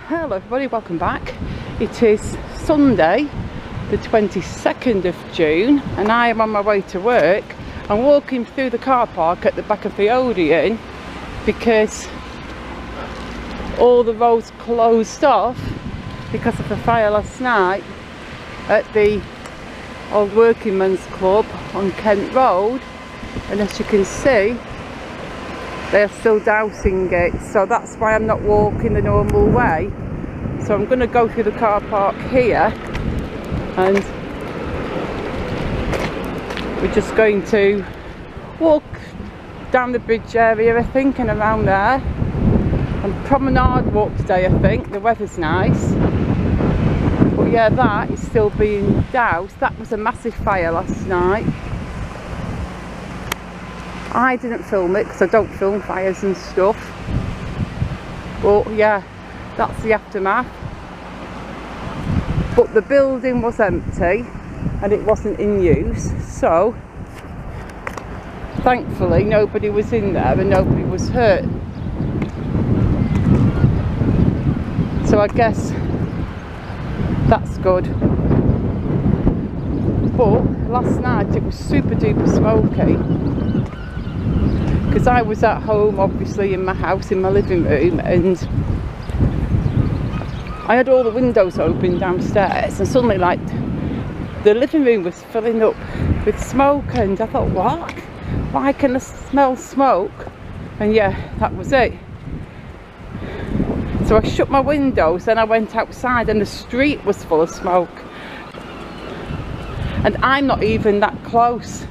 Hello everybody, welcome back. It is Sunday the 22nd of June and I am on my way to work. I'm walking through the car park at the back of the Odeon because all the roads closed off because of the fire last night at the old working men's club on Kent Road, and as you can see they are still dousing it, so that's why I'm not walking the normal way. So I'm going to go through the car park here and we're just going to walk down the bridge area, I think, and around there, and promenade walk today. I think the weather's nice, but yeah, that is still being doused. That was a massive fire last night. I didn't film it because I don't film fires and stuff, but yeah, that's the aftermath. But the building was empty and it wasn't in use, so thankfully nobody was in there and nobody was hurt. So I guess that's good. But last night it was super duper smoky because I was at home, obviously in my house, in my living room, and I had all the windows open downstairs, and suddenly like the living room was filling up with smoke, and I thought, what? Why can I smell smoke? And yeah, that was it. So I shut my windows, then I went outside and the street was full of smoke. And I'm not even that close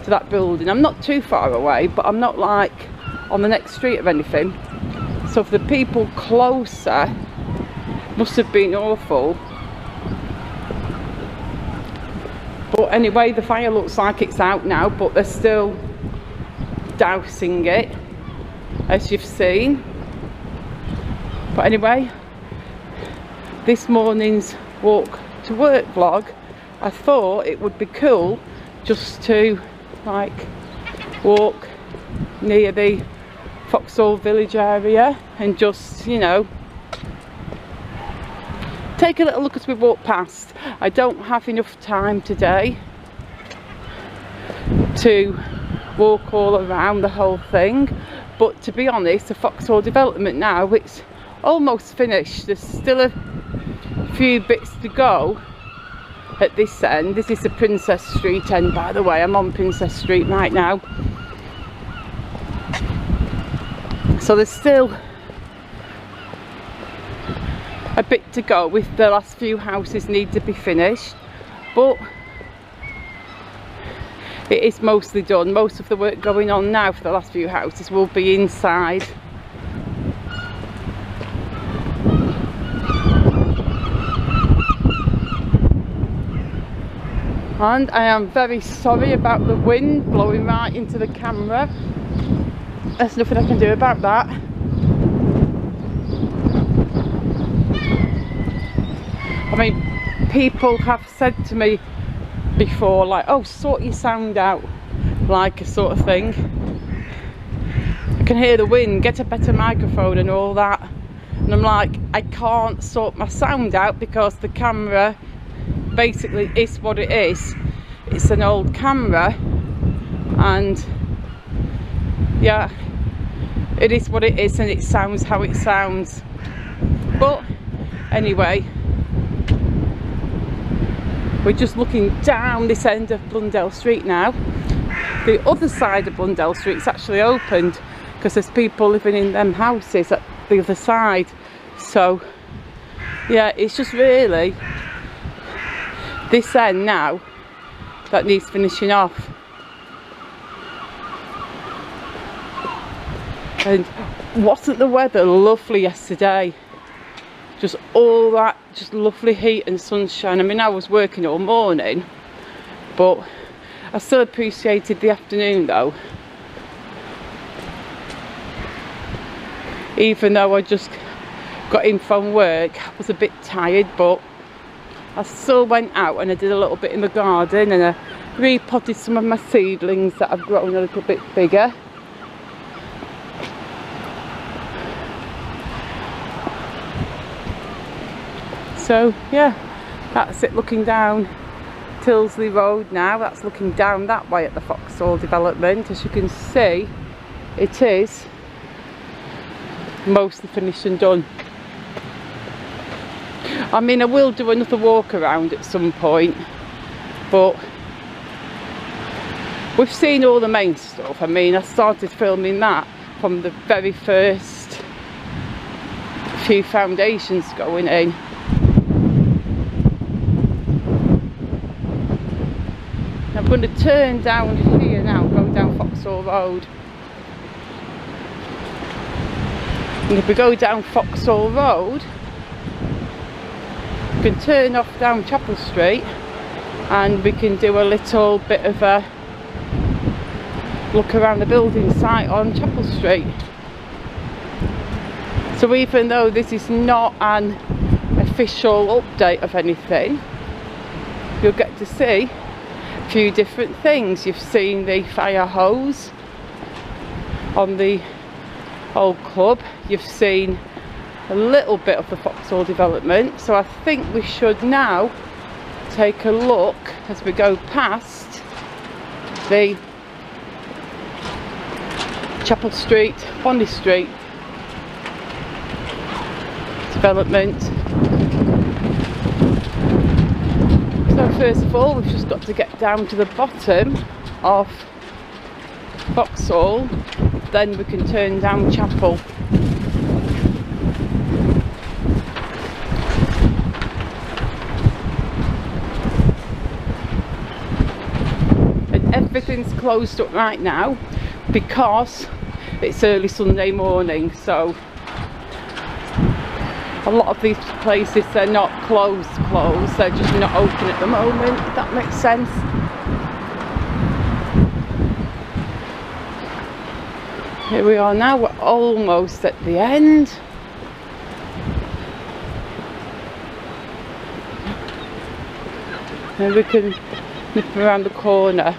to that building. I'm not too far away, but I'm not like on the next street or anything. So for the people closer, must have been awful. But anyway, the fire looks like it's out now, but they're still dousing it, as you've seen. But anyway, this morning's walk to work vlog, I thought it would be cool just to like walk near the Foxhole village area and just, you know, take a little look as we walk past. I don't have enough time today to walk all around the whole thing, but to be honest, the Foxhole development now, it's almost finished. There's still a few bits to go at this end. This is the Princess Street end, by the way. I'm on Princess Street right now, so there's still a bit to go. With the last few houses need to be finished, but it is mostly done. Most of the work going on now for the last few houses will be inside. And I am very sorry about the wind blowing right into the camera. There's nothing I can do about that. I mean, people have said to me before, like, oh, sort your sound out, like a sort of thing. I can hear the wind, get a better microphone and all that. And I'm like, I can't sort my sound out because the camera basically is what it is. It's an old camera, and yeah, it is what it is, and it sounds how it sounds. But anyway, we're just looking down this end of Blundell Street now. The other side of Blundell Street is actually opened because there's people living in them houses at the other side. So yeah, it's just really this end now that needs finishing off. And wasn't the weather lovely yesterday? Just all that, just lovely heat and sunshine. I mean, I was working all morning, but I still appreciated the afternoon though. Even though I just got in from work, I was a bit tired, but I still went out and I did a little bit in the garden, and I repotted some of my seedlings that have grown a little bit bigger. So yeah, that's it, looking down Tilsley Road now. That's looking down that way at the Foxhole development. As you can see, it is mostly finished and done. I mean, I will do another walk around at some point, but we've seen all the main stuff. I mean, I started filming that from the very first few foundations going in. I'm going to turn down here now, go down Foxhole Road. And if we go down Foxhole Road, we can turn off down Chapel Street and we can do a little bit of a look around the building site on Chapel Street. So even though this is not an official update of anything, you'll get to see a few different things. You've seen the fire hose on the old club, you've seen a little bit of the Foxhole development, so I think we should now take a look as we go past the Chapel Street, Bonny Street development. So first of all, we've just got to get down to the bottom of Foxhole, then we can turn down Chapel. And everything's closed up right now because it's early Sunday morning, so a lot of these places, they're not closed, they're just not open at the moment, if that makes sense. Here we are now, we're almost at the end. And we can nip around the corner.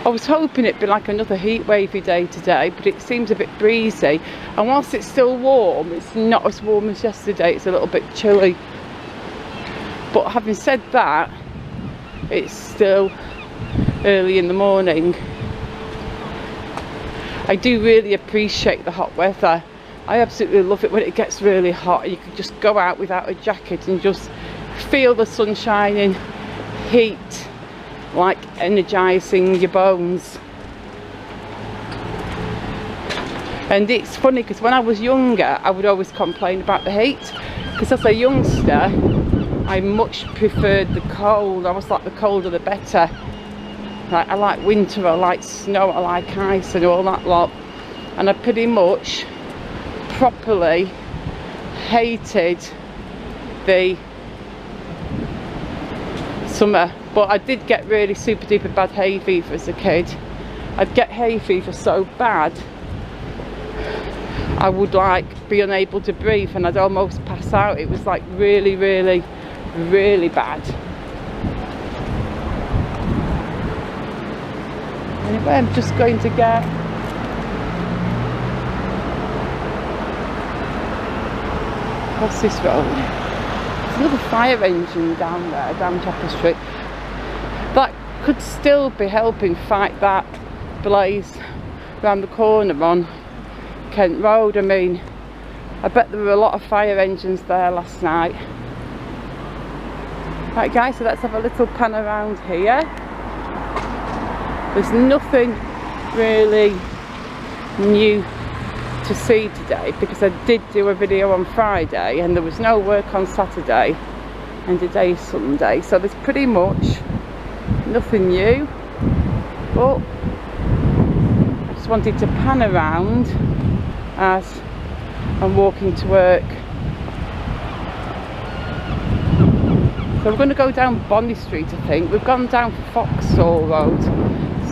I was hoping it'd be like another heat wavy day today, but it seems a bit breezy. And whilst it's still warm, it's not as warm as yesterday, it's a little bit chilly. But having said that, it's still early in the morning. I do really appreciate the hot weather. I absolutely love it when it gets really hot. You can just go out without a jacket and just feel the sun shining, heat, like energising your bones. And it's funny because when I was younger, I would always complain about the heat, because as a youngster I much preferred the cold. I was like, the colder the better. Like, I like winter, I like snow, I like ice and all that lot. And I pretty much properly hated the summer. But I did get really super duper bad hay fever as a kid. I'd get hay fever so bad I would like be unable to breathe and I'd almost pass out. It was like really, really, really bad. Anyway, I'm just going to get across this road. There's another fire engine down there, down Chapel Street. That could still be helping fight that blaze around the corner on Kent Road. I mean, I bet there were a lot of fire engines there last night. Right guys, so let's have a little pan around here. There's nothing really new to see today because I did do a video on Friday and there was no work on Saturday and today's Sunday, so there's pretty much nothing new. But I just wanted to pan around as I'm walking to work. So we're going to go down Bonny Street, I think. We've gone down Foxhole Road,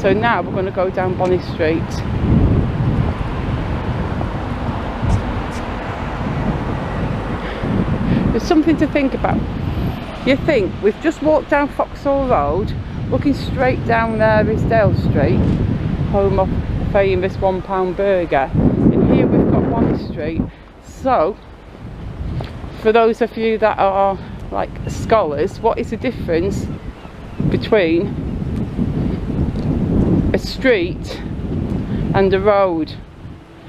so now we're going to go down Bonny Street. There's something to think about. You think, we've just walked down Foxhole Road, looking straight down there is Dale Street, home of the famous £1 burger, and here we've got Bonny Street. So for those of you that are like scholars, what is the difference between a street and a road?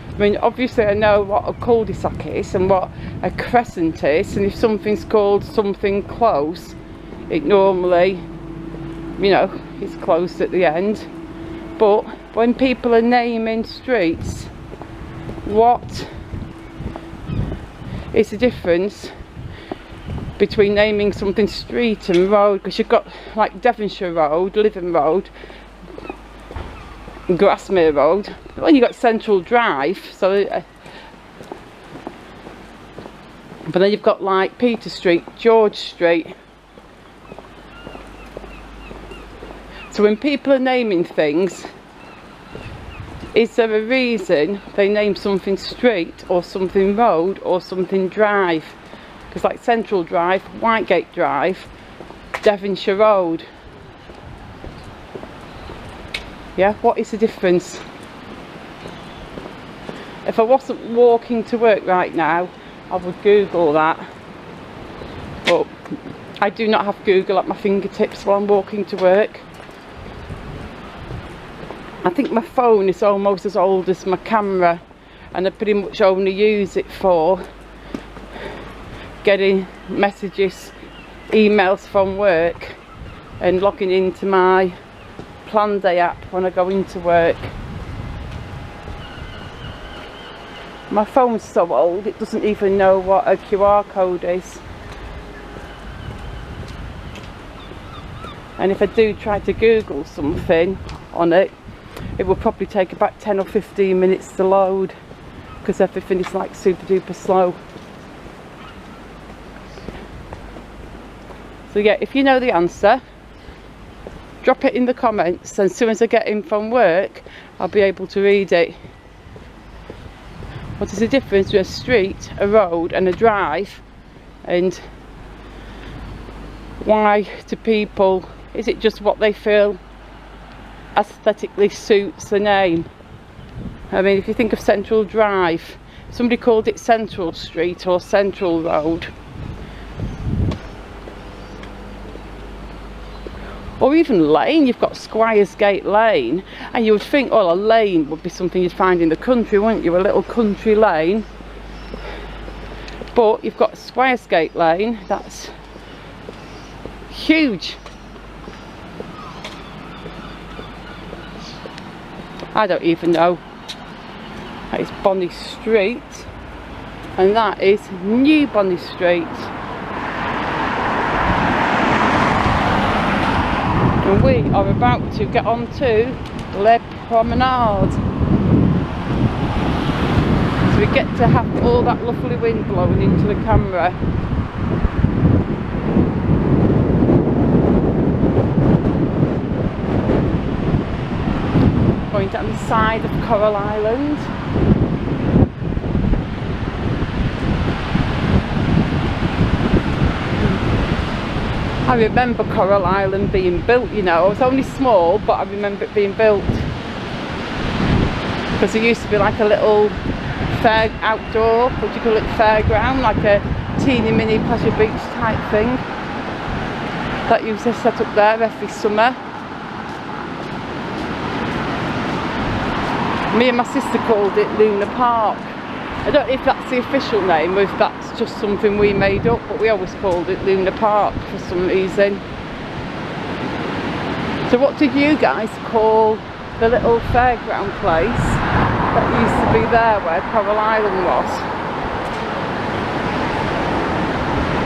I mean, obviously I know what a cul-de-sac is and what a crescent is, and if something's called something close, it normally, you know, it's closed at the end. But when people are naming streets, what is the difference between naming something street and road? Because you've got like Devonshire Road, Lytham Road, Grasmere Road, but then you've got Central Drive, so but then you've got like Peter Street, George Street. So when people are naming things, is there a reason they name something street or something road or something drive? Because like Central Drive, Whitegate Drive, Devonshire Road. Yeah, what is the difference? If I wasn't walking to work right now, I would Google that. But I do not have Google at my fingertips while I'm walking to work. I think my phone is almost as old as my camera, and I pretty much only use it for getting messages, emails from work, and logging into my Plan Day app when I go into work. My phone's so old it doesn't even know what a QR code is. And if I do try to Google something on it, it will probably take about 10 or 15 minutes to load, because everything is like super duper slow. So yeah, if you know the answer, drop it in the comments, and as soon as I get in from work, I'll be able to read it. What is the difference between a street, a road and a drive? And why do people, is it just what they feel aesthetically suits the name? I mean, if you think of Central Drive, somebody called it Central Street or Central Road. Or even lane, you've got Squiresgate Lane, and you would think, oh, a lane would be something you'd find in the country, wouldn't you? A little country lane. But you've got Squiresgate Lane, that's huge. I don't even know. That is Bonny Street, and that is New Bonny Street. And we are about to get on to Le Promenade. So we get to have all that lovely wind blowing into the camera. Going down the side of Coral Island. I remember Coral Island being built, you know. I was only small, but I remember it being built. Because it used to be like a little fair outdoor, what do you call it, fairground, like a teeny mini pleasure beach type thing. That used to set up there every summer. Me and my sister called it Luna Park. I don't know if that's the official name or if that's just something we made up, but we always called it Luna Park for some reason. So what did you guys call the little fairground place that used to be there where Coral Island was?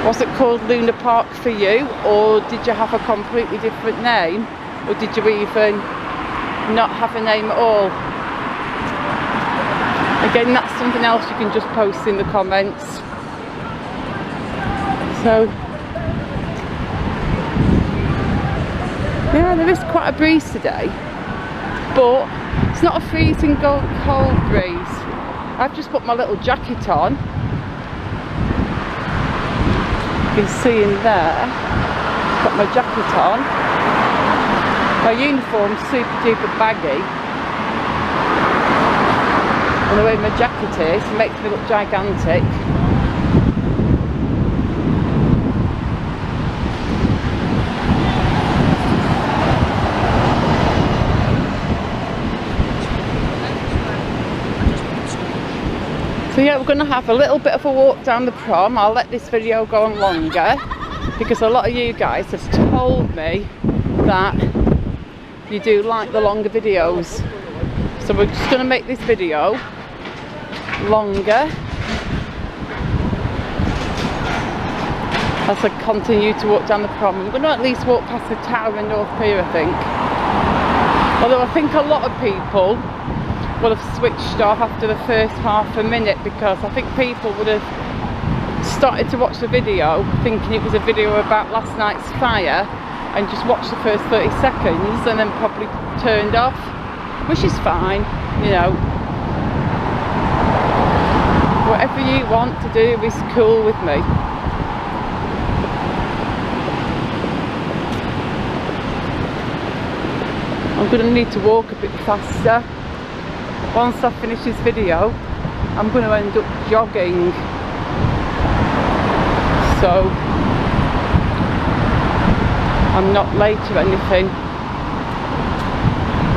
Was it called Luna Park for you, or did you have a completely different name, or did you even not have a name at all? Again, that's something else you can just post in the comments. So yeah, there is quite a breeze today, but it's not a freezing cold breeze. I've just put my little jacket on. You can see in there, got my jacket on. My uniform's super duper baggy. And the way my jacket is, it makes me look gigantic. So yeah, we're going to have a little bit of a walk down the prom. I'll let this video go on longer because a lot of you guys have told me that you do like the longer videos. So we're just going to make this video longer as I continue to walk down the prom. I'm going to at least walk past the tower in North Pier, I think. Although I think a lot of people will have switched off after the first half a minute, because I think people would have started to watch the video thinking it was a video about last night's fire and just watched the first 30 seconds and then probably turned off, which is fine, you know. Whatever you want to do is cool with me. I'm going to need to walk a bit faster. Once I finish this video, I'm going to end up jogging. So I'm not late or anything.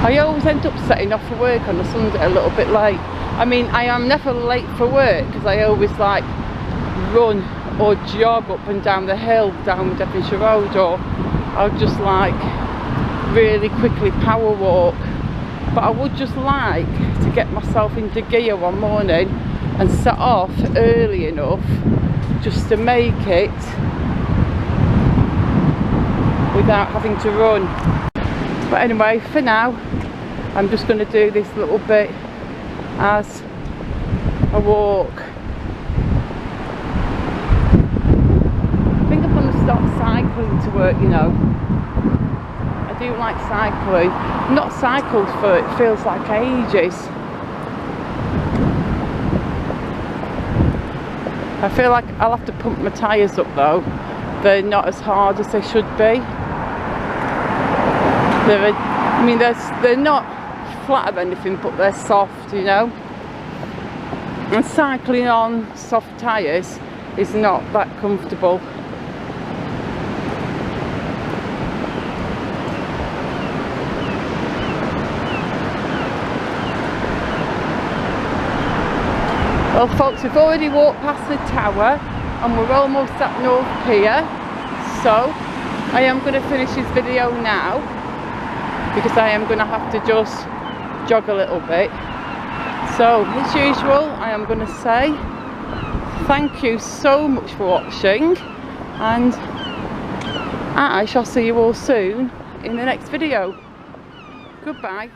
I always end up setting off for work on a Sunday a little bit late. I mean, I am never late for work because I always like run or jog up and down the hill down Devonshire Road, or I'll just like really quickly power walk. But I would just like to get myself into gear one morning and set off early enough just to make it without having to run. But anyway, for now I'm just going to do this little bit as a walk. I think I'm going to start cycling to work, you know. I do like cycling. I've not cycled for, it feels like ages. I feel like I'll have to pump my tyres up though. They're not as hard as they should be. They're not flat or anything, but they're soft, you know. And cycling on soft tyres is not that comfortable. Well folks, we've already walked past the tower and we're almost at North Pier, so I am going to finish this video now because I am going to have to just jog a little bit. So as usual, I am going to say thank you so much for watching, and I shall see you all soon in the next video. Goodbye.